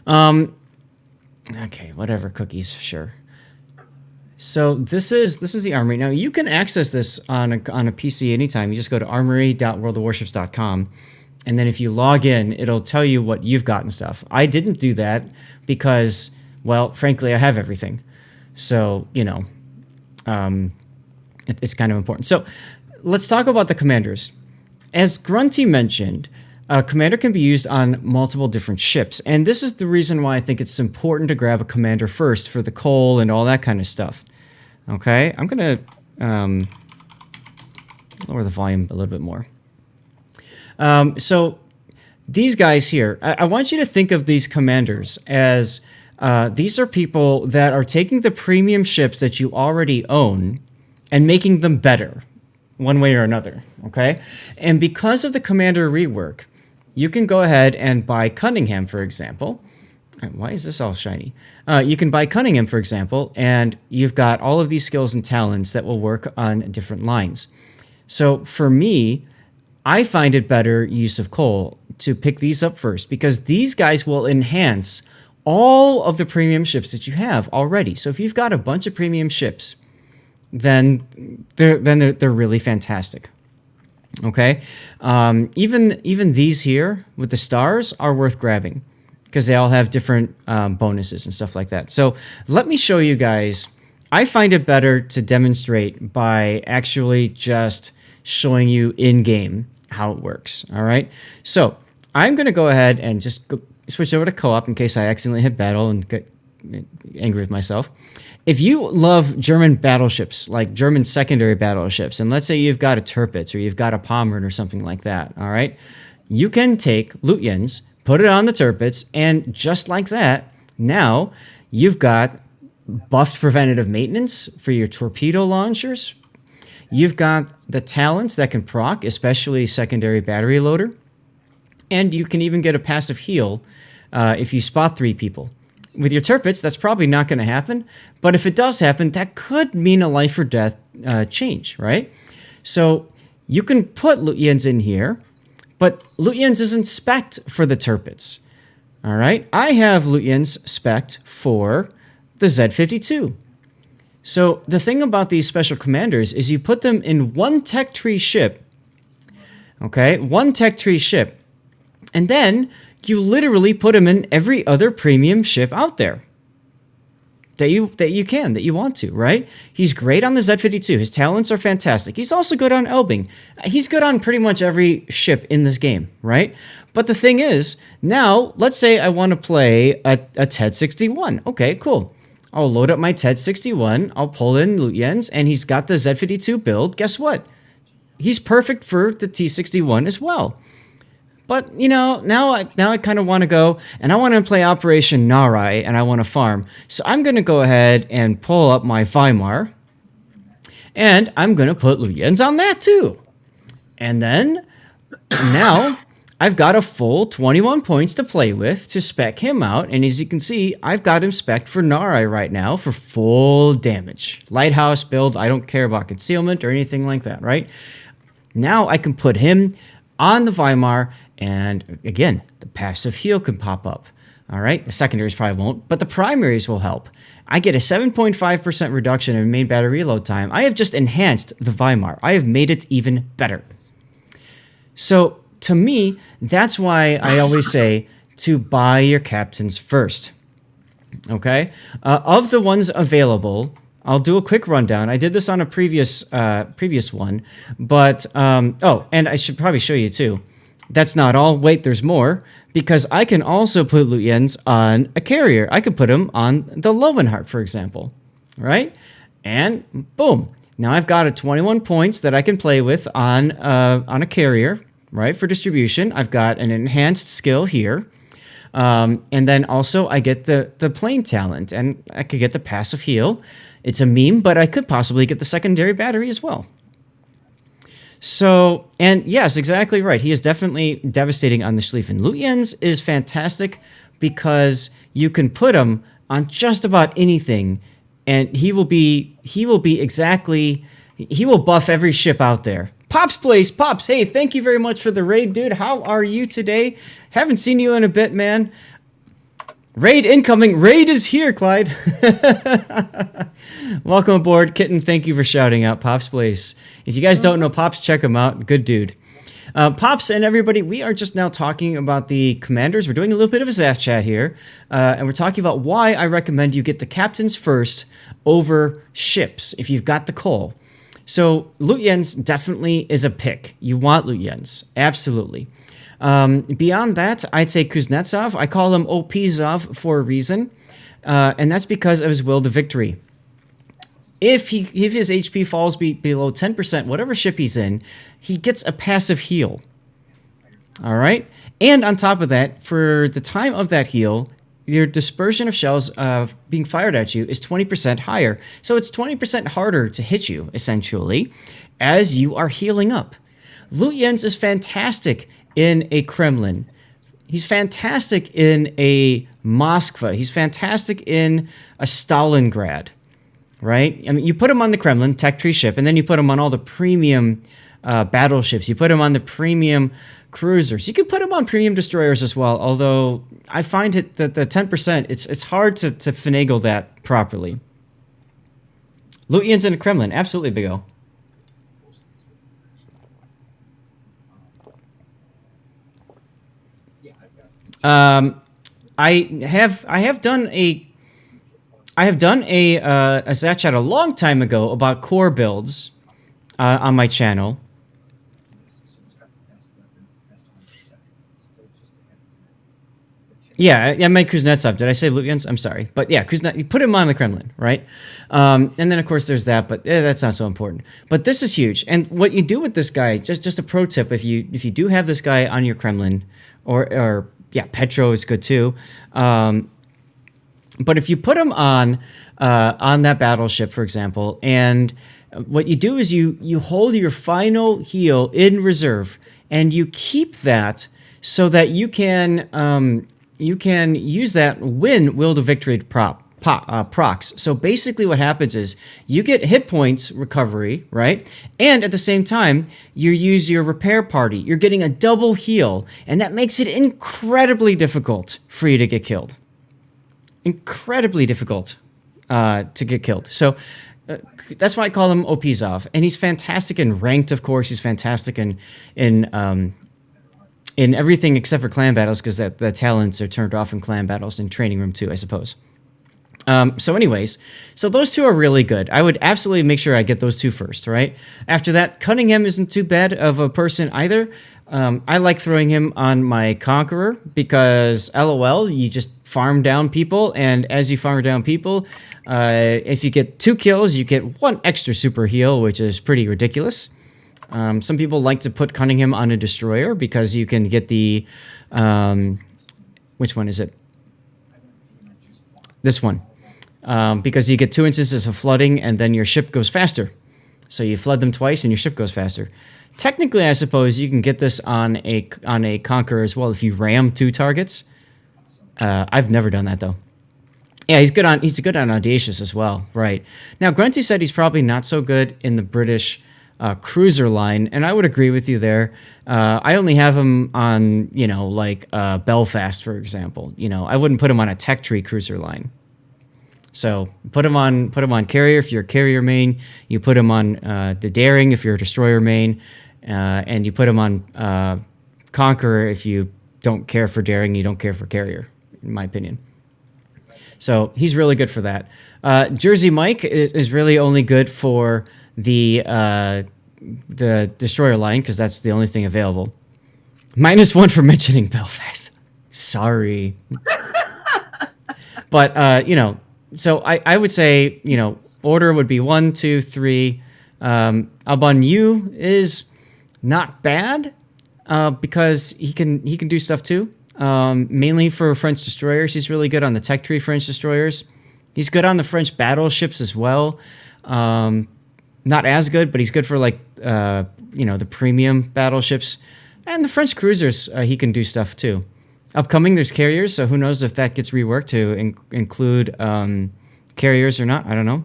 Okay, whatever, cookies, sure. So this is the armory. Now you can access this on a PC anytime. You just go to armory.worldofwarships.com, and then if you log in, it'll tell you what you've got and stuff. I didn't do that because, well, frankly, I have everything. So it's kind of important. So let's talk about the commanders. As Grunty mentioned, a commander can be used on multiple different ships, and this is the reason why I think it's important to grab a commander first for the coal and all that kind of stuff. Okay, I'm going to lower the volume a little bit more. So these guys here, I want you to think of these commanders as these are people that are taking the premium ships that you already own and making them better one way or another, okay? And because of the commander rework, you can go ahead and buy Cunningham, for example. Why is this all shiny? You can buy Cunningham, for example, and you've got all of these skills and talents that will work on different lines. So for me, I find it better use of coal to pick these up first because these guys will enhance all of the premium ships that you have already. So if you've got a bunch of premium ships, then they're really fantastic. Okay, even these here with the stars are worth grabbing because they all have different bonuses and stuff like that. So let me show you guys. I find it better to demonstrate by actually just showing you in game how it works. All right, so I'm going to go ahead and just switch over to co-op in case I accidentally hit battle and get angry with myself. If you love German battleships, like German secondary battleships, and let's say you've got a Tirpitz or you've got a Pommern or something like that, all right, you can take Lutyens, put it on the Tirpitz, and just like that, now you've got buffed preventative maintenance for your torpedo launchers. You've got the talents that can proc, especially secondary battery loader. And you can even get a passive heal if you spot 3 people. With your Tirpitz, that's probably not going to happen. But if it does happen, that could mean a life or death change, right? So you can put Lutyens in here, but Lutyens isn't spec'd for the Tirpitz. All right? I have Lutyens spec'd for the Z52. So the thing about these special commanders is you put them in one tech tree ship, okay? One tech tree ship. And then you literally put him in every other premium ship out there that you want to, right? He's great on the Z52. His talents are fantastic. He's also good on Elbing. He's good on pretty much every ship in this game, right? But the thing is, now, let's say I want to play a TED 61. Okay, cool. I'll load up my TED 61. I'll pull in Lutyens, and he's got the Z52 build. Guess what? He's perfect for the T61 as well. But, now I kind of want to go, and I want to play Operation Narai, and I want to farm. So I'm going to go ahead and pull up my Weimar, and I'm going to put Lutyens on that too. And then, now, I've got a full 21 points to play with to spec him out, and as you can see, I've got him spec'd for Narai right now for full damage. Lighthouse build, I don't care about concealment or anything like that, right? Now I can put him on the Weimar, and again, the passive heal can pop up. All right, the secondaries probably won't, but the primaries will help. I get a 7.5% reduction in main battery reload time. I have just enhanced the Weimar. I have made it even better. So to me, that's why I always say to buy your captains first. Okay, of the ones available, I'll do a quick rundown. I did this on a previous one, but oh, and I should probably show you too. That's not all. Wait, there's more, because I can also put Lutyens on a carrier. I could put him on the Lowenhart, for example, right? And boom, now I've got a 21 points that I can play with on a carrier, right, for distribution. I've got an enhanced skill here. And then also I get the plane talent, and I could get the passive heal. It's a meme, but I could possibly get the secondary battery as well. So, and yes, exactly right. He is definitely devastating on the Schlieffen. Lutyens is fantastic because you can put him on just about anything, and he will buff every ship out there. Pops Place, Pops, hey, thank you very much for the raid, dude. How are you today? Haven't seen you in a bit, man. Raid incoming. Raid is here, Clyde. Welcome aboard, Kitten. Thank you for shouting out Pop's Place. If you guys don't know Pops, check him out. Good dude. Pops and everybody, we are just now talking about the commanders. We're doing a little bit of a Zath chat here, and we're talking about why I recommend you get the captains first over ships if you've got the coal. So Lutyens definitely is a pick. You want Lutyens, absolutely. Beyond that, I'd say Kuznetsov. I call him OP-Zov for a reason, and that's because of his will to victory. If his HP falls below 10%, whatever ship he's in, he gets a passive heal. All right? And on top of that, for the time of that heal, your dispersion of shells being fired at you is 20% higher. So it's 20% harder to hit you, essentially, as you are healing up. Lutyens is fantastic in a Kremlin. He's fantastic in a Moskva. He's fantastic in a Stalingrad. Right? I mean, you put him on the Kremlin tech tree ship, and then you put him on all the premium battleships. You put him on the premium cruisers. You could put him on premium destroyers as well. Although I find it that the 10%, it's hard to finagle that properly. Lutyens in the Kremlin, absolutely, Big O. I have done a Zath chat a long time ago about core builds on my channel. Yeah, I meant Kuznetsov. Did I say Lutyens? I'm sorry. But yeah, you put him on the Kremlin, right? And then, of course, there's that, but that's not so important. But this is huge. And what you do with this guy, just a pro tip, if you do have this guy on your Kremlin, or yeah, Petro is good too. But if you put him on that battleship, for example, and what you do is you hold your final heal in reserve, and you keep that so that you can use that when Will to Victory procs. So basically what happens is you get hit points recovery, right? And at the same time, you use your repair party. You're getting a double heal, and that makes it incredibly difficult for you to get killed. Incredibly difficult to get killed. So that's why I call him OP-Zov. And he's fantastic in ranked, of course. He's fantastic in everything except for clan battles, because the talents are turned off in clan battles, in training room too, I suppose. So anyways, so those two are really good. I would absolutely make sure I get those two first, right? After that, Cunningham isn't too bad of a person either. I like throwing him on my Conqueror because, LOL, you just farm down people, and as you farm down people, if you get 2 kills, you get 1 extra super heal, which is pretty ridiculous. Some people like to put Cunningham on a destroyer because you can get the... which one is it? This one. Because you get 2 instances of flooding, and then your ship goes faster. So you flood them twice, and your ship goes faster. Technically, I suppose you can get this on a Conqueror as well if you ram 2 targets. I've never done that though. Yeah, he's good on Audacious as well, right? Now, Grunty said he's probably not so good in the British cruiser line, and I would agree with you there. I only have him on, like Belfast, for example. I wouldn't put him on a tech tree cruiser line. So put him on carrier if you're a carrier main. You put him on the Daring if you're a destroyer main, and you put him on Conqueror if you don't care for Daring, you don't care for carrier, in my opinion. So he's really good for that. Jersey Mike is really only good for the destroyer line because that's the only thing available. -1 for mentioning Belfast. Sorry. But so I would say order would be 1, 2, 3. Alban Yu is not bad because he can do stuff too. Mainly for French destroyers, he's really good on the tech tree French destroyers. He's good on the French battleships as well. Not as good, but he's good for the premium battleships and the French cruisers. He can do stuff too. Upcoming, there's carriers, so who knows if that gets reworked to include carriers or not. I don't know.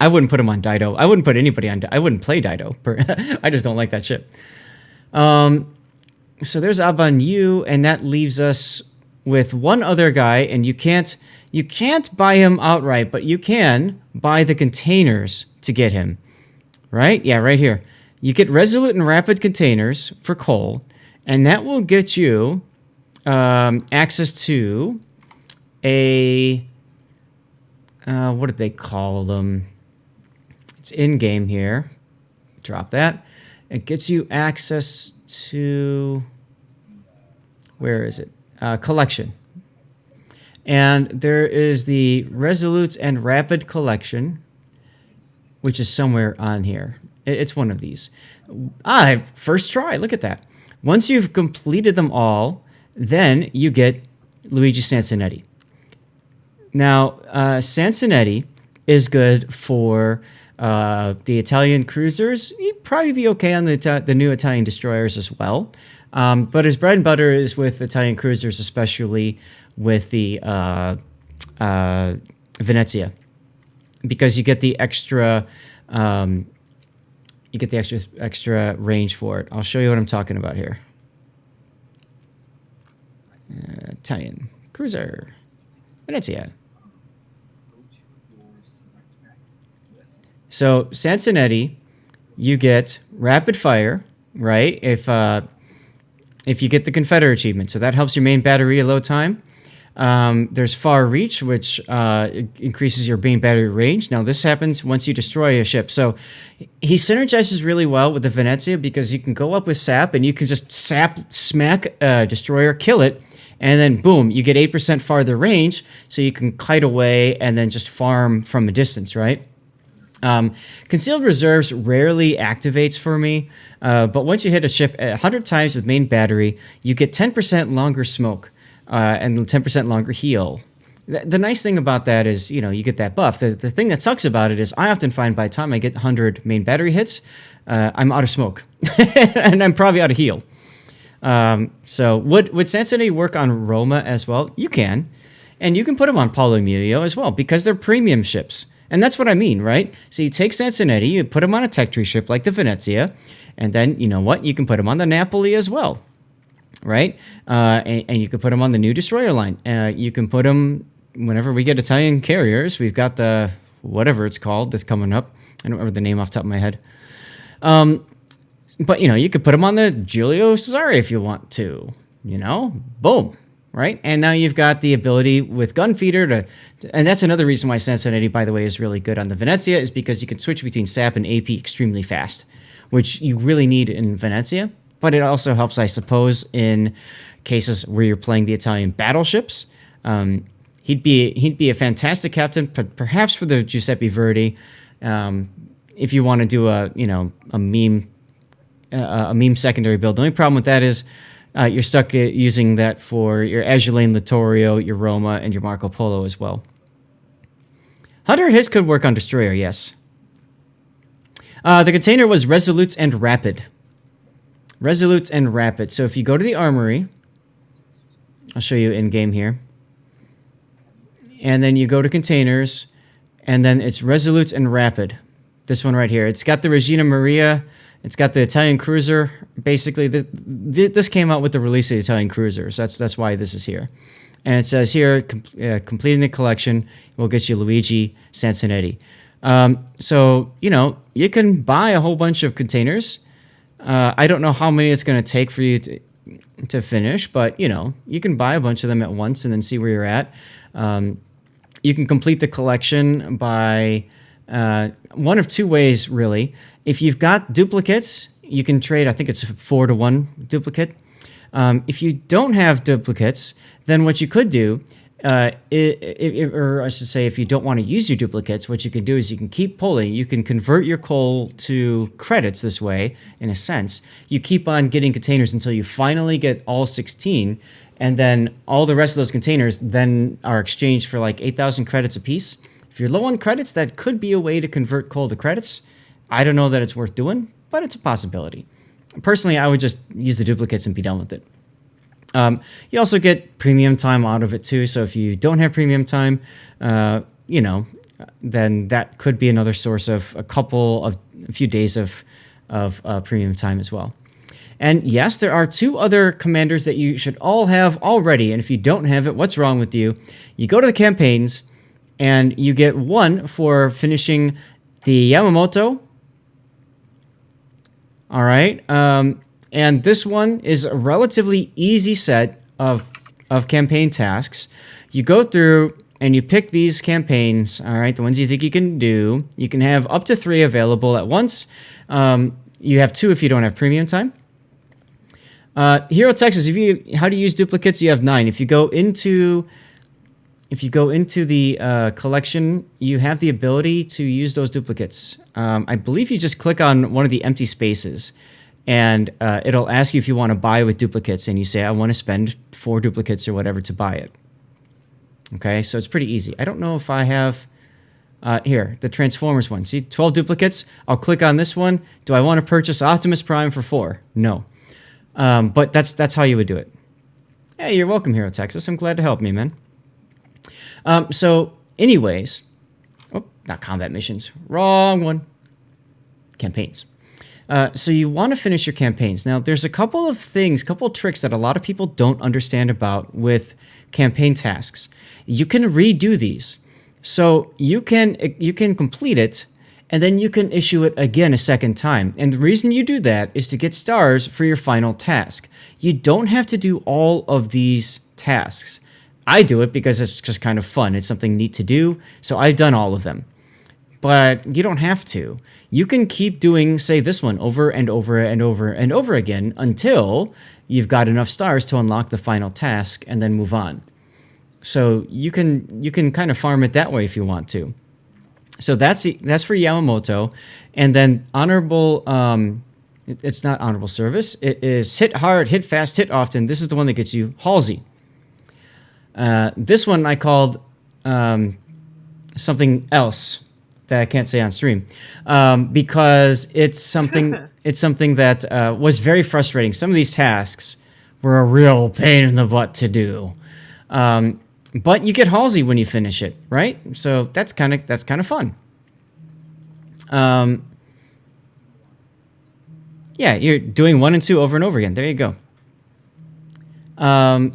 I wouldn't put him on Dido. I wouldn't put anybody on. I wouldn't play Dido. I just don't like that ship. So there's Alban Yu, and that leaves us with one other guy, and you can't buy him outright, but you can buy the containers to get him. Right? Yeah, right here. You get resolute and rapid containers for coal, and that will get you access to a what did they call them? It's in game here. Drop that. It gets you access to, where is it? Collection. And there is the resolute and rapid collection, which is somewhere on here. It's one of these. First try. Look at that. Once you've completed them all, then you get Luigi Sansonetti. Now, Sansonetti is good for the Italian cruisers. He'd probably be okay on the new Italian destroyers as well. But his bread and butter is with Italian cruisers, especially with the Venezia, because you get the extra extra range for it. I'll show you what I'm talking about here. Italian cruiser, Venezia. So Sansonetti, you get rapid fire, right? If you get the Confederate achievement, so that helps your main battery load time. There's far reach, which increases your main battery range. Now this happens once you destroy a ship. So he synergizes really well with the Venezia because you can go up with sap and you can just smack a destroyer, kill it, and then boom, you get 8% farther range. So you can kite away and then just farm from a distance, right? Concealed Reserves rarely activates for me, but once you hit a ship 100 times with main battery, you get 10% longer smoke and 10% longer heal. The nice thing about that is, you get that buff. The thing that sucks about it is I often find by the time I get 100 main battery hits, I'm out of smoke, and I'm probably out of heal. So would Sansonetti work on Roma as well? You can, and you can put them on Paulo Emilio as well because they're premium ships. And that's what I mean, right? So you take Sansonetti, you put him on a tech tree ship like the Venezia, and then, you know what? You can put him on the Napoli as well, right? And you can put him on the new destroyer line. You can put him, whenever we get Italian carriers, we've got the, whatever it's called that's coming up. I don't remember the name off the top of my head. But, you could put him on the Giulio Cesare if you want to, boom. Right? And now you've got the ability with Gunfeeder to, and that's another reason why Sansonetti, by the way, is really good on the Venezia, is because you can switch between SAP and AP extremely fast, which you really need in Venezia. But it also helps, I suppose, in cases where you're playing the Italian battleships. He'd be a fantastic captain, perhaps for the Giuseppe Verdi, if you want to do a meme secondary build. The only problem with that is, you're stuck using that for your Azulane Littorio, your Roma, and your Marco Polo as well. 100 hits could work on Destroyer, yes. The container was Resolute and Rapid. Resolute and Rapid. So if you go to the Armory, I'll show you in-game here. And then you go to Containers, and then it's Resolute and Rapid. This one right here. It's got the Regina Maria. It's got the Italian cruiser. Basically, this came out with the release of the Italian cruiser, so that's why this is here. And it says here, completing the collection will get you Luigi Sansonetti. So, you can buy a whole bunch of containers. I don't know how many it's going to take for you to finish, but, you can buy a bunch of them at once and then see where you're at. You can complete the collection by one of two ways, really. If you've got duplicates, you can trade, I think it's a 4-to-1 duplicate. If you don't have duplicates, then what you could do, or I should say if you don't want to use your duplicates, what you can do is you can keep pulling. You can convert your coal to credits this way, in a sense. You keep on getting containers until you finally get all 16, and then all the rest of those containers then are exchanged for like 8,000 credits apiece. If you're low on credits, that could be a way to convert coal to credits. I don't know that it's worth doing, but it's a possibility. Personally, I would just use the duplicates and be done with it. You also get premium time out of it too. So if you don't have premium time, then that could be another source of a few days of premium time as well. And yes, there are 2 other commanders that you should all have already. And if you don't have it, what's wrong with you? You go to the campaigns, and you get 1 for finishing the Yamamoto. All right. And this one is a relatively easy set of campaign tasks. You go through and you pick these campaigns, all right, the ones you think you can do. You can have up to 3 available at once. You have 2 if you don't have premium time. Hero Texas, how to use duplicates, you have 9. If you go into the collection, you have the ability to use those duplicates. I believe you just click on one of the empty spaces, and it'll ask you if you want to buy with duplicates, and you say, I want to spend 4 duplicates or whatever to buy it. Okay, so it's pretty easy. I don't know if I have... here, the Transformers one. See, 12 duplicates. I'll click on this one. Do I want to purchase Optimus Prime for 4? No. But that's how you would do it. Hey, you're welcome, Hero Texas. I'm glad to help me, man. So, anyways... Oh, not combat missions. Wrong one. Campaigns. So you want to finish your campaigns. Now, there's a couple of tricks that a lot of people don't understand about with campaign tasks. You can redo these. So you can complete it, and then you can issue it again a second time. And the reason you do that is to get stars for your final task. You don't have to do all of these tasks. I do it because it's just kind of fun. It's something neat to do. So I've done all of them. But you don't have to. You can keep doing, say, this one over and over and over and over again until you've got enough stars to unlock the final task and then move on. So you can kind of farm it that way if you want to. So that's for Yamamoto. And then honorable, it's not honorable service. It is hit hard, hit fast, hit often. This is the one that gets you Halsey. This one I called something else that I can't say on stream, because it's something that was very frustrating. Some of these tasks were a real pain in the butt to do, but you get Halsey when you finish it, right? So that's kind of fun. Yeah, you're doing 1 and 2 over and over again. There you go.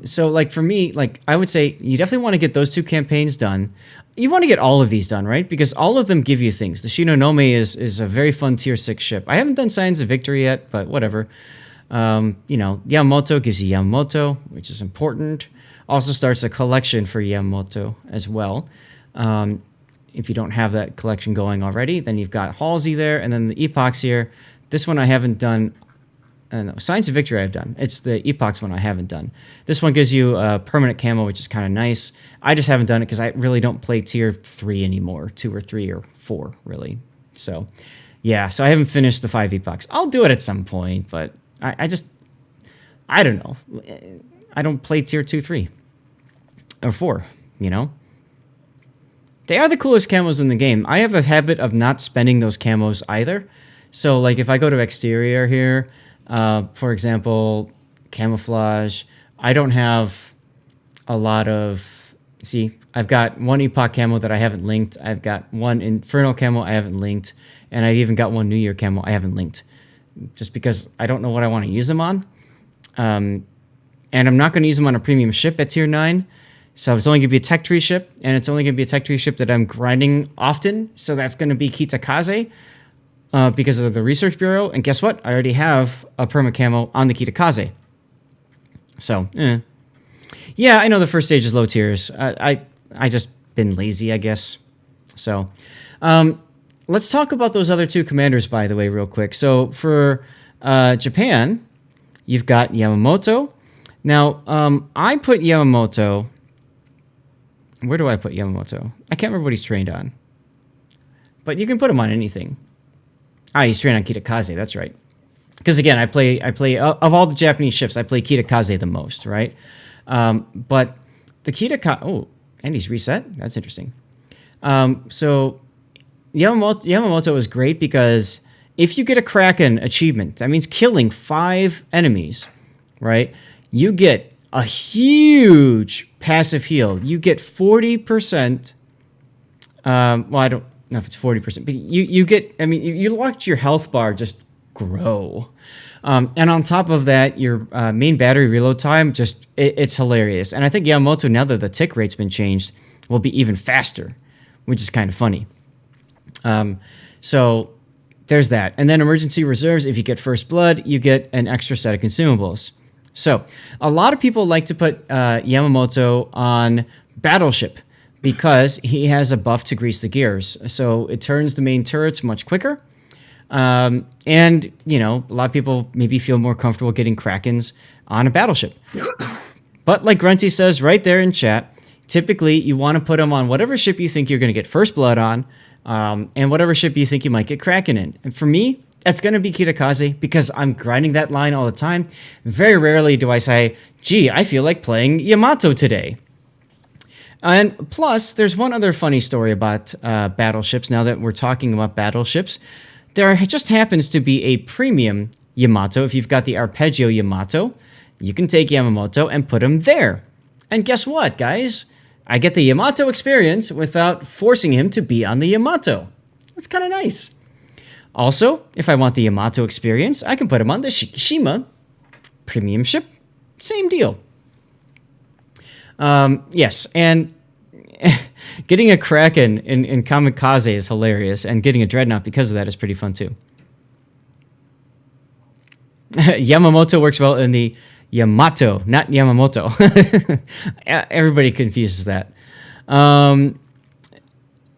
So like for me, like I would say you definitely want to get those 2 campaigns done. You want to get all of these done, right? Because all of them give you things. The Shinonome is a very fun tier 6 ship. I haven't done Signs of Victory yet, but whatever. Yamamoto gives you Yamamoto, which is important. Also starts a collection for Yamamoto as well. If you don't have that collection going already, then you've got Halsey there, and then the Epochs here. This one I haven't done. No, Signs of Victory I've done. It's the Epochs one I haven't done. This one gives you a permanent camo, which is kind of nice. I just haven't done it because I really don't play tier 3 anymore. 2 or 3 or 4, really. So, yeah. So I haven't finished the 5 Epochs. I'll do it at some point, but I don't know. I don't play tier 2, 3, or 4, you know? They are the coolest camos in the game. I have a habit of not spending those camos either. So, like, if I go to exterior here... for example, camouflage. I don't have a lot of... See, I've got 1 Epoch camo that I haven't linked. I've got 1 Inferno camo I haven't linked. And I've even got 1 New Year camo I haven't linked. Just because I don't know what I want to use them on. And I'm not going to use them on a premium ship at tier 9. So it's only going to be a tech tree ship. And it's only going to be a tech tree ship that I'm grinding often. So that's going to be Kitakaze. Because of the Research Bureau. And guess what? I already have a perma camo on the Kitakaze. So, yeah, I know the first stage is low tiers. I just been lazy, I guess. So, let's talk about those other 2 commanders, by the way, real quick. So, for Japan, you've got Yamamoto. Now, I put Yamamoto... Where do I put Yamamoto? I can't remember what he's trained on. But you can put him on anything. He's trained on Kitakaze, that's right. Because again, I play of all the Japanese ships, I play Kitakaze the most, right? But the Kitakaze... Oh, and he's reset? That's interesting. So Yamamoto is great because if you get a Kraken achievement, that means killing 5 enemies, right? You get a huge passive heal. You get 40%... well, I don't know if it's 40%, but you get, I mean, you watch your health bar just grow. And on top of that, your main battery reload time, it's hilarious. And I think Yamamoto, now that the tick rate's been changed, will be even faster, which is kind of funny. So there's that. And then emergency reserves, if you get first blood, you get an extra set of consumables. So a lot of people like to put Yamamoto on Battleship because he has a buff to grease the gears. So it turns the main turrets much quicker. And, you know, a lot of people maybe feel more comfortable getting Krakens on a Battleship. But like Grunty says right there in chat, typically you want to put them on whatever ship you think you're going to get first blood on, and whatever ship you think you might get Kraken in. And for me, that's going to be Kitakaze because I'm grinding that line all the time. Very rarely do I say, gee, I feel like playing Yamato today. And plus, there's one other funny story about battleships. Now that we're talking about battleships, there just happens to be a premium Yamato. If you've got the Arpeggio Yamato, you can take Yamamoto and put him there. And guess what, guys? I get the Yamato experience without forcing him to be on the Yamato. That's kind of nice. Also, if I want the Yamato experience, I can put him on the Shikishima premium ship. Same deal. Yes, and getting a Kraken in Kamikaze is hilarious, and getting a Dreadnought because of that is pretty fun too. Yamamoto works well in the Yamato, not Yamamoto. Everybody confuses that. I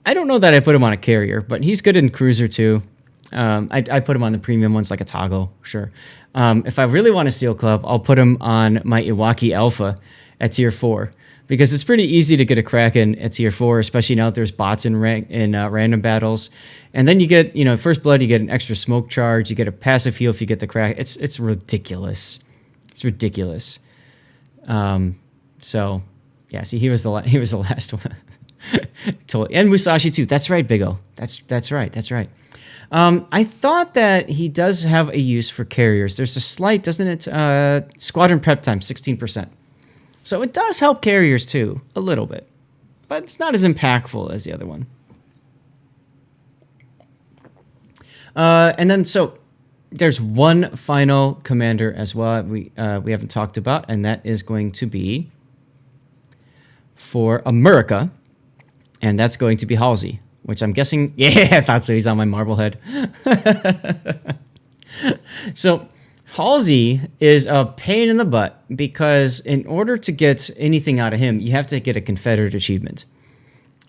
don't know that I put him on a carrier, but he's good in cruiser too. I put him on the premium ones like a Toggle, sure. If I really want a Steel Club, I'll put him on my Iwaki Alpha at tier 4 because it's pretty easy to get a Kraken at tier 4, especially now that there's bots in random battles. And then you get, you know, first blood, you get an extra smoke charge, you get a passive heal if you get the Kraken. It's ridiculous. It's ridiculous. So yeah, see, he was the last one. Totally. And Musashi too. That's right, Big O. That's right. I thought that he does have a use for carriers. There's a slight, doesn't it? Squadron prep time, 16%. So it does help carriers too, a little bit. But it's not as impactful as the other one. And then, so there's one final commander as well we haven't talked about, and that is going to be for America, and that's going to be Halsey, which I'm guessing, yeah, I thought so, he's on my Marblehead. So Halsey is a pain in the butt because in order to get anything out of him, you have to get a Confederate achievement,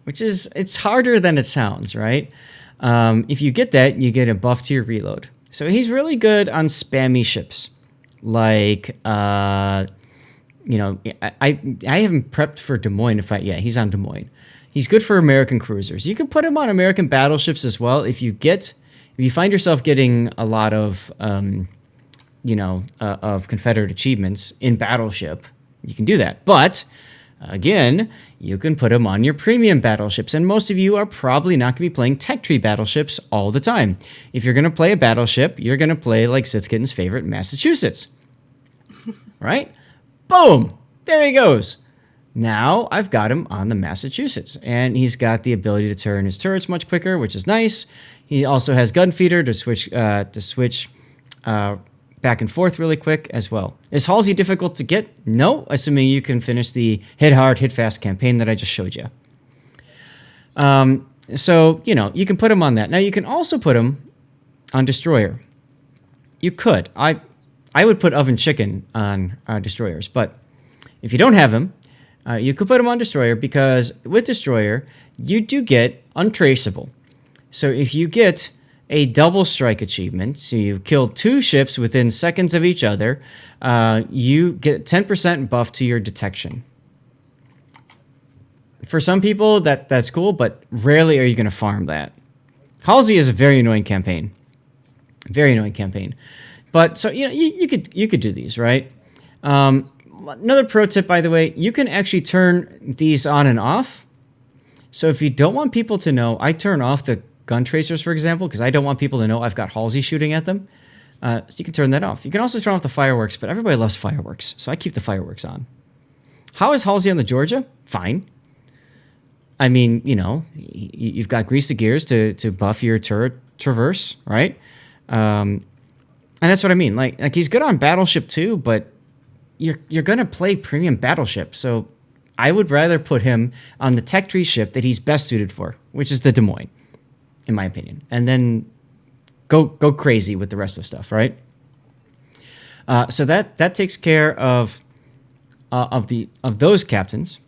which is, it's harder than it sounds, right? If you get that, you get a buff to your reload. So he's really good on spammy ships, like, you know, I haven't prepped for Des Moines. Yeah, he's on Des Moines. He's good for American cruisers. You can put him on American battleships as well. If you find yourself getting a lot of, of Confederate achievements in battleship, you can do that. But again, you can put them on your premium battleships, and most of you are probably not going to be playing tech tree battleships all the time. If you're going to play a battleship, you're going to play like Sithkitten's favorite, Massachusetts. Right? Boom! There he goes. Now I've got him on the Massachusetts, and he's got the ability to turn his turrets much quicker, which is nice. He also has gun feeder to switch back and forth really quick as well. Is Halsey difficult to get? No, assuming you can finish the hit hard, hit fast campaign that I just showed you. So, you know, you can put him on that. Now, you can also put him on Destroyer. You could. I would put Oven Chicken on Destroyers, but if you don't have him, you could put him on Destroyer because with Destroyer, you do get Untraceable. So if you get a double strike achievement, so you kill 2 ships within seconds of each other, you get 10% buff to your detection. For some people, that's cool, but rarely are you going to farm that. Halsey is a very annoying campaign. Very annoying campaign. But, so, you know, you could do these, right? Another pro tip, by the way, you can actually turn these on and off. So if you don't want people to know, I turn off the gun tracers, for example, because I don't want people to know I've got Halsey shooting at them. So you can turn that off. You can also turn off the fireworks, but everybody loves fireworks, so I keep the fireworks on. How is Halsey on the Georgia? Fine. I mean, you know, you've got Grease the Gears to buff your turret traverse, right? And that's what I mean. Like he's good on Battleship too, but you're gonna play premium Battleship, so I would rather put him on the tech tree ship that he's best suited for, which is the Des Moines, in my opinion. And then go crazy with the rest of the stuff, right? So that takes care of those captains.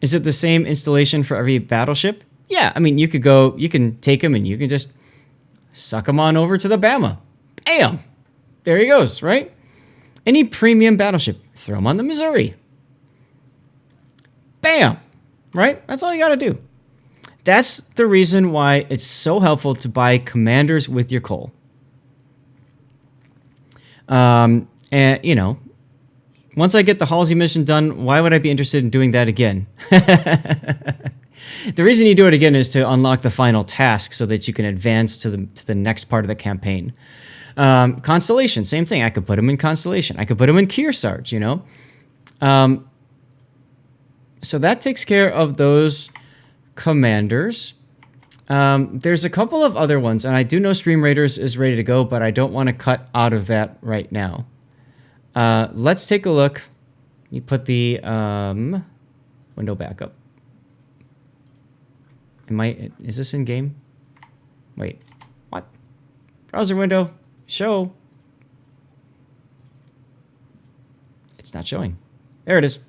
Is it the same installation for every battleship? Yeah, I mean you can take him and you can just suck him on over to the Bama. Bam! There he goes, right? Any premium battleship, throw him on the Missouri. Bam! Right? That's all you got to do. That's the reason why it's so helpful to buy commanders with your coal. And, you know, once I get the Halsey mission done, why would I be interested in doing that again? The reason you do it again is to unlock the final task so that you can advance to the next part of the campaign. Constellation, same thing. I could put him in Constellation. I could put him in Kearsarge, you know. So that takes care of those commanders. There's a couple of other ones, and I do know Stream Raiders is ready to go, but I don't want to cut out of that right now. Let's take a look. You put the window back up. Is this in game? Wait, what? Browser window, show. It's not showing. There it is.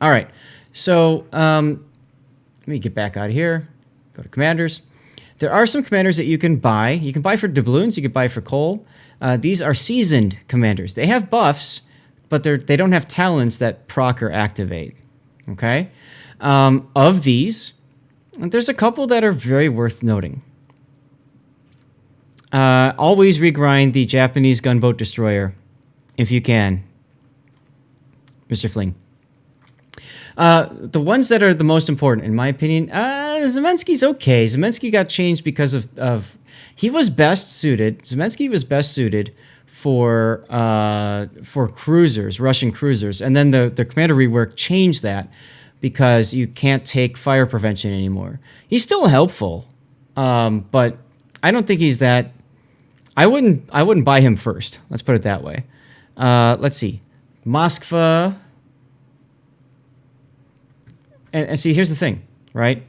All right, so let me get back out of here. Go to commanders. There are some commanders that you can buy. You can buy for doubloons. You can buy for coal. These are seasoned commanders. They have buffs, but they don't have talents that proc or activate. Okay, of these, there's a couple that are very worth noting. Always regrind the Japanese gunboat destroyer, if you can, Mr. Fling. The ones that are the most important, in my opinion, Zemensky's okay. Zemensky got changed because of he was best suited. Zemensky was best suited for cruisers, Russian cruisers, and then the commander rework changed that because you can't take fire prevention anymore. He's still helpful, but I don't think he's that. I wouldn't buy him first. Let's put it that way. Let's see, Moskva. And see, here's the thing, right?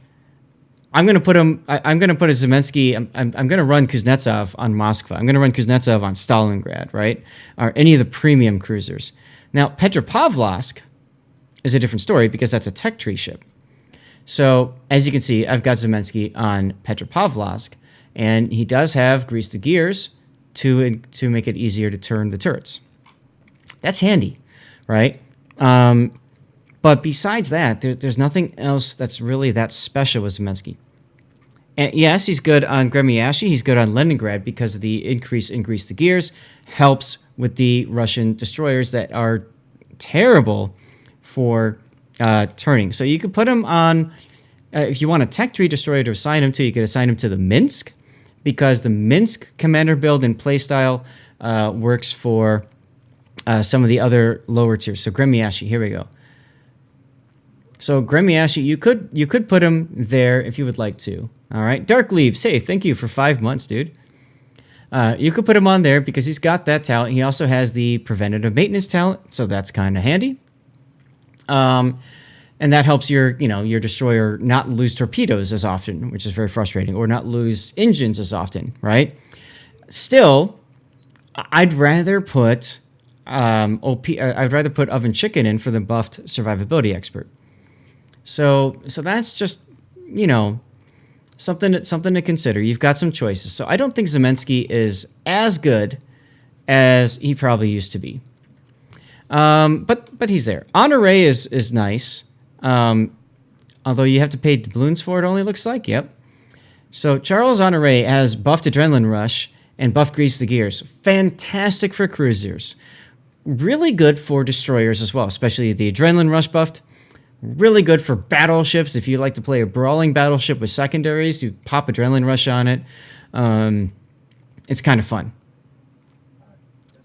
I'm gonna put him. I'm gonna put a Zemensky. I'm gonna run Kuznetsov on Moskva. I'm gonna run Kuznetsov on Stalingrad, right? Or any of the premium cruisers. Now, Petropavlovsk is a different story because that's a tech tree ship. So as you can see, I've got Zemensky on Petropavlovsk, and he does have grease the gears to make it easier to turn the turrets. That's handy, right? But besides that, there's nothing else that's really that special with Zemensky. And yes, he's good on Gremyashi. He's good on Leningrad because of the increase in grease the gears. Helps with the Russian destroyers that are terrible for turning. So you could put him on, if you want a tech tree destroyer to assign him to, you could assign him to the Minsk, because the Minsk commander build and playstyle works for some of the other lower tiers. So Gremyashi, here we go. So Gremyashi, you could put him there if you would like to. All right, Dark Leaves, hey, thank you for 5 months, dude. You could put him on there because he's got that talent. He also has the preventative maintenance talent, so that's kind of handy. And that helps your destroyer not lose torpedoes as often, which is very frustrating, or not lose engines as often, right? Still, I'd rather put I'd rather put Oven Chicken in for the buffed survivability expert. So that's just, something to consider. You've got some choices. So I don't think Zemensky is as good as he probably used to be. But he's there. Honore is nice. Although you have to pay doubloons for it, only looks like. Yep. So Charles Honore has buffed Adrenaline Rush and buffed Grease the Gears. Fantastic for cruisers. Really good for destroyers as well, especially the Adrenaline Rush buffed. Really good for battleships. If you like to play a brawling battleship with secondaries, you pop Adrenaline Rush on it. It's kind of fun.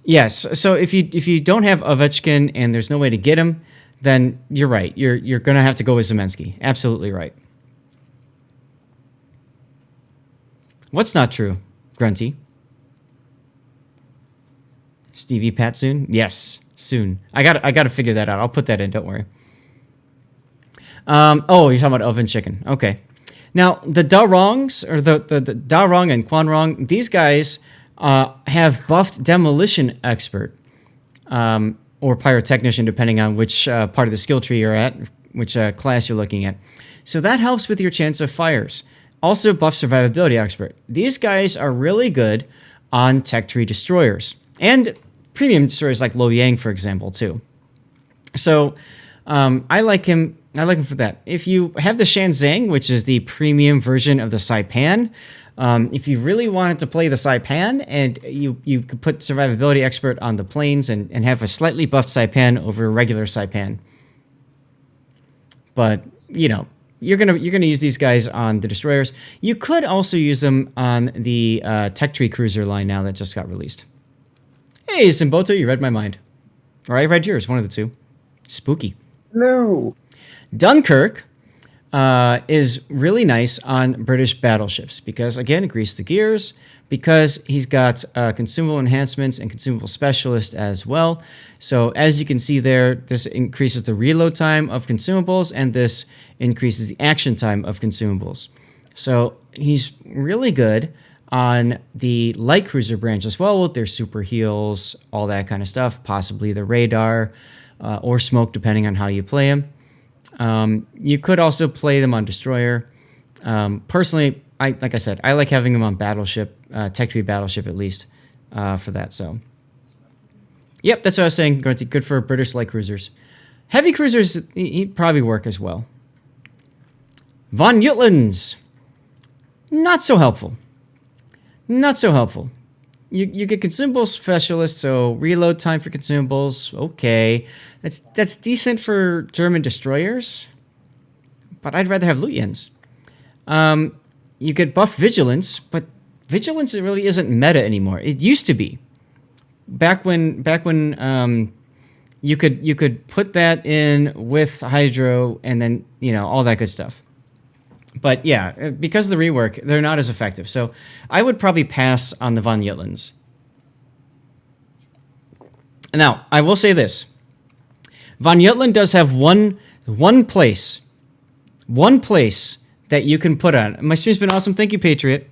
Yes, so if you don't have Ovechkin and there's no way to get him, then you're right. You're going to have to go with Zemensky. Absolutely right. What's not true, Grunty? Stevie Pat soon? Yes, soon. I got to figure that out. I'll put that in. Don't worry. Oh, you're talking about oven chicken. Okay. Now, the Darongs, or the Darong and Quanrong, these guys have buffed Demolition Expert, or Pyrotechnician, depending on which part of the skill tree you're at, which class you're looking at. So that helps with your chance of fires. Also buff Survivability Expert. These guys are really good on Tech Tree Destroyers. And premium destroyers like Lo Yang, for example, too. So I like him. I like him for that. If you have the Shanzang, which is the premium version of the Saipan, if you really wanted to play the Saipan and you could put Survivability Expert on the planes and have a slightly buffed Saipan over a regular Saipan. But, you know, you're gonna use these guys on the destroyers. You could also use them on the Tech Tree Cruiser line now that just got released. Hey, Simboto, you read my mind. Or I read yours, one of the two. Spooky. No. Dunkirk is really nice on British battleships because, again, it greased the gears, because he's got consumable enhancements and consumable specialist as well. So as you can see there, this increases the reload time of consumables, and this increases the action time of consumables. So he's really good on the light cruiser branch as well, with their super heals, all that kind of stuff, possibly the radar or smoke, depending on how you play him. You could also play them on destroyer. Personally, like I said, I like having them on battleship, Tech Tree battleship at least, for that. So, yep, that's what I was saying. Good for British light cruisers. Heavy cruisers, he'd probably work as well. Von Jutlands, not so helpful. Not so helpful. You get consumable specialist, so reload time for consumables, okay. That's decent for German destroyers, but I'd rather have Lutyens. You get buff vigilance, but vigilance really isn't meta anymore. It used to be. Back when you could put that in with Hydro and then, you know, all that good stuff. But yeah, because of the rework, they're not as effective. So I would probably pass on the Von Jutlands. Now, I will say this. Von Jutland does have one place that you can put on. My stream's been awesome. Thank you, Patriot.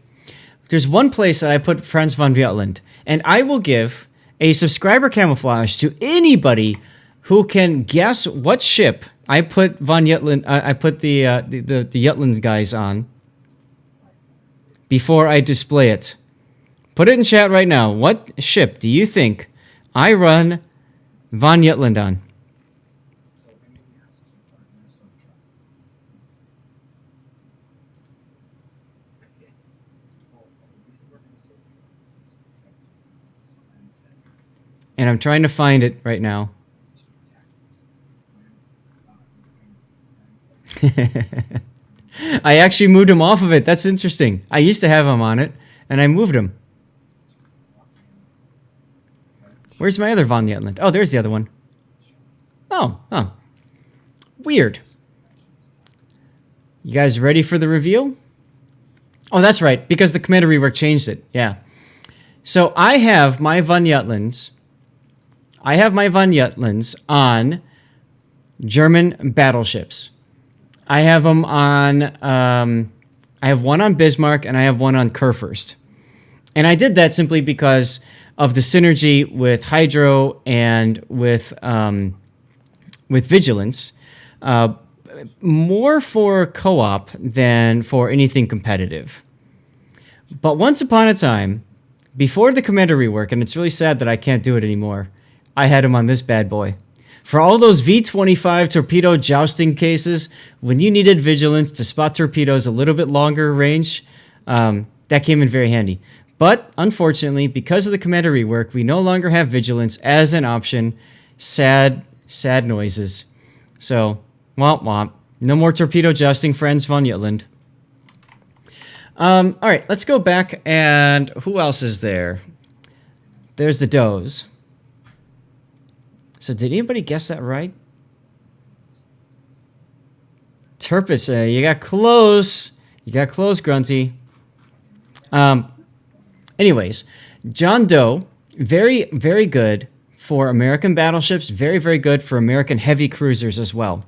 There's one place that I put Franz von Jutland, and I will give a subscriber camouflage to anybody who can guess what ship I put von Jutland. I put the Jutland guys on before I display it. Put it in chat right now. What ship do you think I run von Jutland on? And I'm trying to find it right now. I actually moved him off of it. That's interesting. I used to have him on it, and I moved him. Where's my other Von Jutland? Oh, there's the other one. Oh. Weird. You guys ready for the reveal? Oh, that's right, because the Commander rework changed it. Yeah. So I have my Von Jutlands. On German battleships. I have them on. I have one on Bismarck and I have one on Kurfürst. And I did that simply because of the synergy with Hydro and with Vigilance. More for co-op than for anything competitive. But once upon a time, before the Commander rework, and it's really sad that I can't do it anymore, I had him on this bad boy. For all those V-25 torpedo jousting cases, when you needed Vigilance to spot torpedoes a little bit longer range, that came in very handy. But unfortunately, because of the Commander rework, we no longer have Vigilance as an option. Sad noises. So, womp womp. No more torpedo jousting, friends, von Jutland. All right, let's go back, and who else is there? There's the Does. So did anybody guess that right? Turpus, you got close. You got close, Grunty. Anyways, John Doe Very, very good for American battleships. Very, very good for American heavy cruisers as well.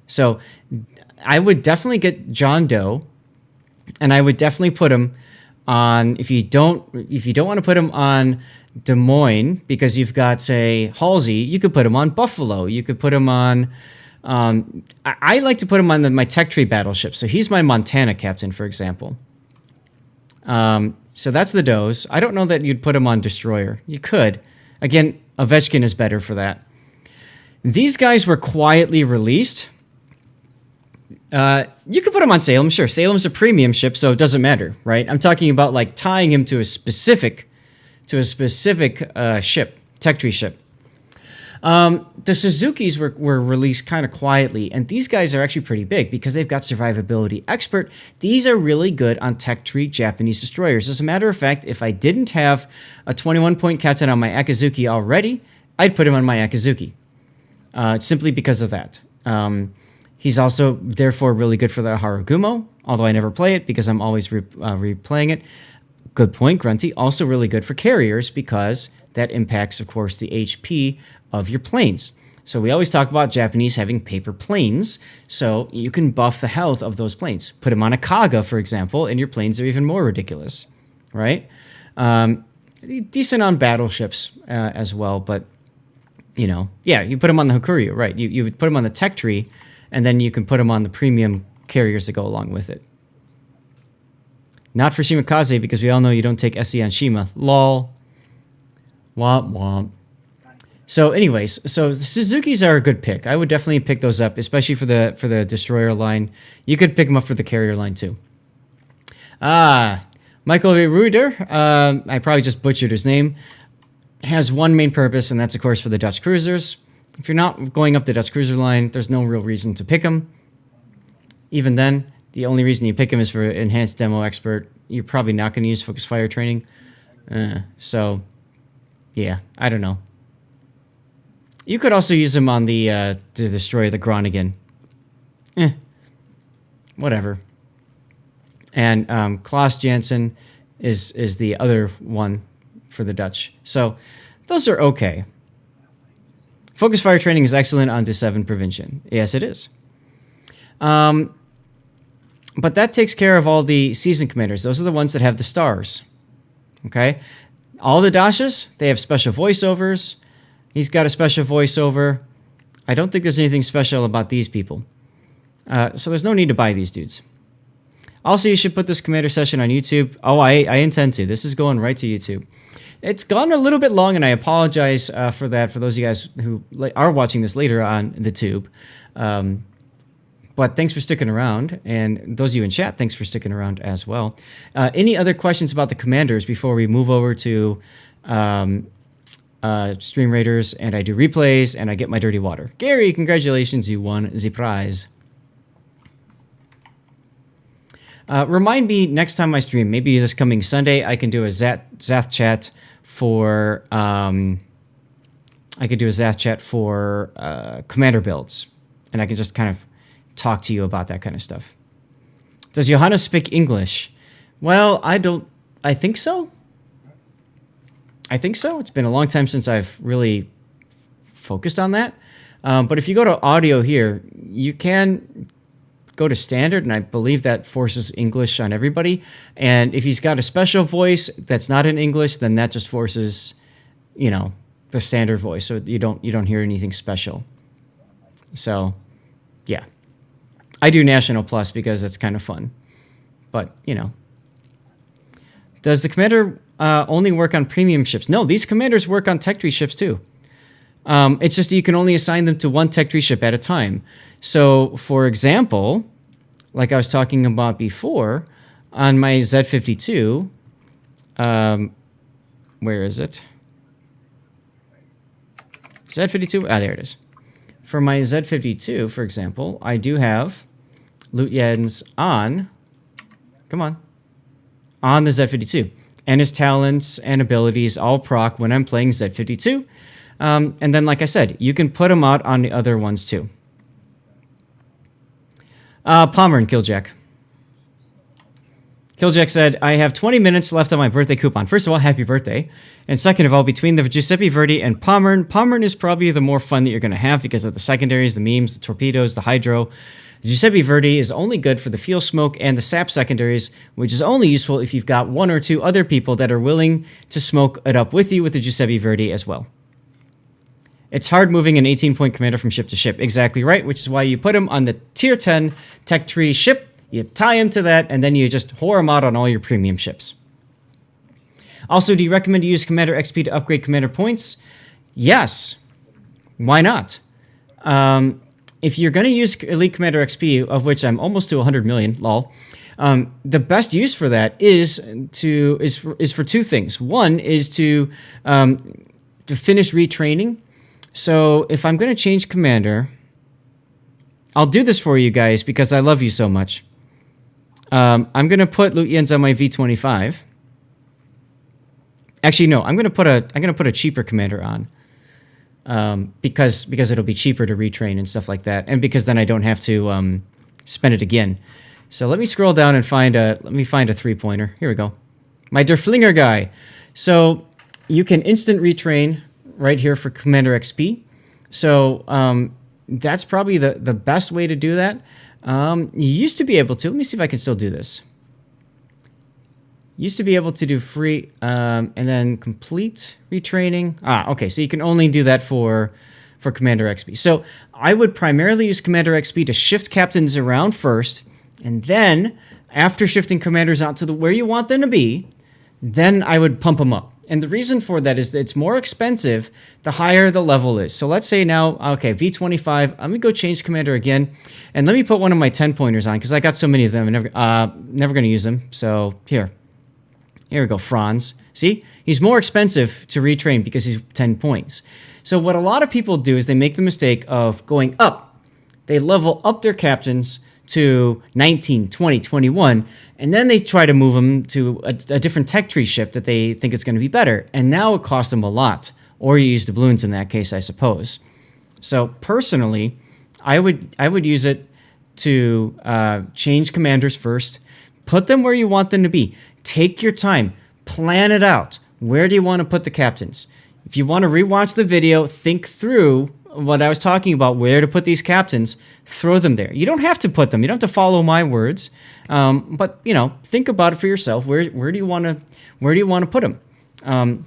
So I would definitely get John Doe, and I would definitely put him on. If you don't want to put him on Des Moines because you've got, say, Halsey, you could put him on Buffalo. You could put him on. I like to put him on my tech tree battleship. So he's my Montana captain, for example. So that's the Does. I don't know that you'd put him on destroyer. You could. Again, Ovechkin is better for that. These guys were quietly released. You could put him on Salem, sure. Salem's a premium ship, so it doesn't matter, right? I'm talking about like tying him to a specific ship, tech tree ship. The Suzukis were released kind of quietly, and these guys are actually pretty big because they've got survivability expert. These are really good on tech tree Japanese destroyers. As a matter of fact, if I didn't have a 21-point captain on my Akazuki already, I'd put him on my Akazuki, simply because of that. He's also, therefore, really good for the Harugumo, although I never play it because I'm always replaying it. Good point, Grunty. Also really good for carriers because that impacts, of course, the HP of your planes. So we always talk about Japanese having paper planes, so you can buff the health of those planes. Put them on a Kaga, for example, and your planes are even more ridiculous, right? Decent on battleships as well, but, you know, yeah, you put them on the Hakuryu, right? You would put them on the tech tree, and then you can put them on the premium carriers that go along with it. Not for Shimakaze, because we all know you don't take SE on Shima. Lol. Womp womp. So anyways, so the Suzukis are a good pick. I would definitely pick those up, especially for the destroyer line. You could pick them up for the carrier line too. Michael Ruder, I probably just butchered his name, has one main purpose, and that's, of course, for the Dutch cruisers. If you're not going up the Dutch cruiser line, there's no real reason to pick him. Even then, the only reason you pick him is for enhanced demo expert. You're probably not going to use focus fire training. So, yeah, I don't know. You could also use him on the to destroy the Groningen. Whatever. And Klaus Janssen is the other one for the Dutch. So those are okay. Focus fire training is excellent on the 7 Provincian. Yes, it is. But that takes care of all the season commanders. Those are the ones that have the stars. Okay? All the Dashas, they have special voiceovers. He's got a special voiceover. I don't think there's anything special about these people. So there's no need to buy these dudes. Also, you should put this commander session on YouTube. Oh, I intend to. This is going right to YouTube. It's gone a little bit long, and I apologize for that for those of you guys who are watching this later on the tube. But thanks for sticking around, and those of you in chat, thanks for sticking around as well. Any other questions about the commanders before we move over to Stream Raiders, and I do replays, and I get my dirty water? Gary, congratulations, you won the prize. Remind me next time I stream, maybe this coming Sunday, I can do a Zath chat for commander builds, and I can just kind of talk to you about that kind of stuff. Does Johanna speak English? Well, I think so. It's been a long time since I've really focused on that. But if you go to audio here, you can go to standard, and I believe that forces English on everybody. And if he's got a special voice that's not in English, then that just forces, the standard voice. So you don't hear anything special. So, yeah. I do National Plus because it's kind of fun. But, Does the commander only work on premium ships? No, these commanders work on tech tree ships too. It's just you can only assign them to one tech tree ship at a time. So, for example, like I was talking about before, on my Z52, where is it? Z52, there it is. For my Z52, for example, I do have Lutyens on the Z52. And his talents and abilities all proc when I'm playing Z52. And then, like I said, you can put them out on the other ones too. Palmer and Killjack. Killjack said, I have 20 minutes left on my birthday coupon. First of all, happy birthday. And second of all, between the Giuseppe Verdi and Pommern is probably the more fun that you're going to have because of the secondaries, the memes, the torpedoes, the hydro. The Giuseppe Verdi is only good for the fuel smoke and the sap secondaries, which is only useful if you've got one or two other people that are willing to smoke it up with you with the Giuseppe Verdi as well. It's hard moving an 18-point commander from ship to ship. Exactly right, which is why you put him on the tier 10 tech tree ship. You tie him to that, and then you just whore him out on all your premium ships. Also, do you recommend to use Commander XP to upgrade commander points? Yes. Why not? If you're going to use Elite Commander XP, of which I'm almost to 100 million, lol, the best use for that is for two things. One is to finish retraining. So if I'm going to change commander, I'll do this for you guys because I love you so much. I'm going to put Lutyens on my V25. Actually, no, I'm going to put a cheaper commander on. Because it'll be cheaper to retrain and stuff like that, and because then I don't have to spend it again. So let me scroll down and find a 3-pointer. Here we go. My Der Flinger guy. So you can instant retrain right here for Commander XP. So that's probably the best way to do that. You used to be able to. Let me see if I can still do this. Used to be able to do free and then complete retraining. Okay, so you can only do that for Commander XP. So I would primarily use Commander XP to shift captains around first, and then after shifting commanders out to where you want them to be, then I would pump them up. And the reason for that is that it's more expensive the higher the level is. So let's say now, okay, V25, I'm going to go change commander again, and let me put one of my 10-pointers on because I got so many of them and never going to use them. So here we go, Franz. See, he's more expensive to retrain because he's 10 points. So what a lot of people do is they make the mistake of going up. They level up their captains to 19, 20, 21, and then they try to move them to a different tech tree ship that they think is going to be better. And now it costs them a lot. Or you use doubloons in that case, I suppose. So personally, I would use it to change commanders first, put them where you want them to be. Take your time, plan it out. Where do you want to put the captains? If you want to rewatch the video, think through what I was talking about, where to put these captains, throw them there. You don't have to put them. You don't have to follow my words, but think about it for yourself. Where do you want to put them? And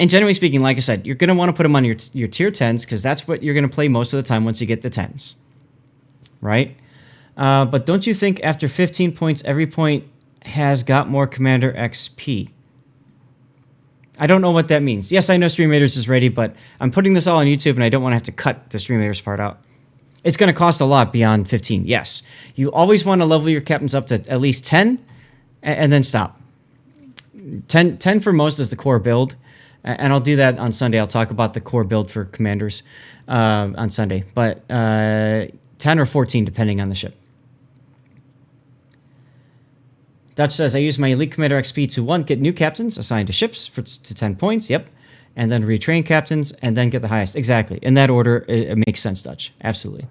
generally speaking, like I said, you're going to want to put them on your tier 10s because that's what you're going to play most of the time once you get the 10s, right? But don't you think after 15 points, every point has got more Commander XP? I don't know what that means. Yes, I know Stream Raiders is ready, but I'm putting this all on YouTube, and I don't want to have to cut the Stream Raiders part out. It's going to cost a lot beyond 15, yes. You always want to level your captains up to at least 10, and then stop. 10 for most is the core build, and I'll do that on Sunday. I'll talk about the core build for commanders on Sunday, but 10 or 14 depending on the ship. Dutch says, I use my Elite Commander XP to 1, get new captains assigned to ships to 10 points. Yep. And then retrain captains and then get the highest. Exactly. In that order, it makes sense, Dutch. Absolutely.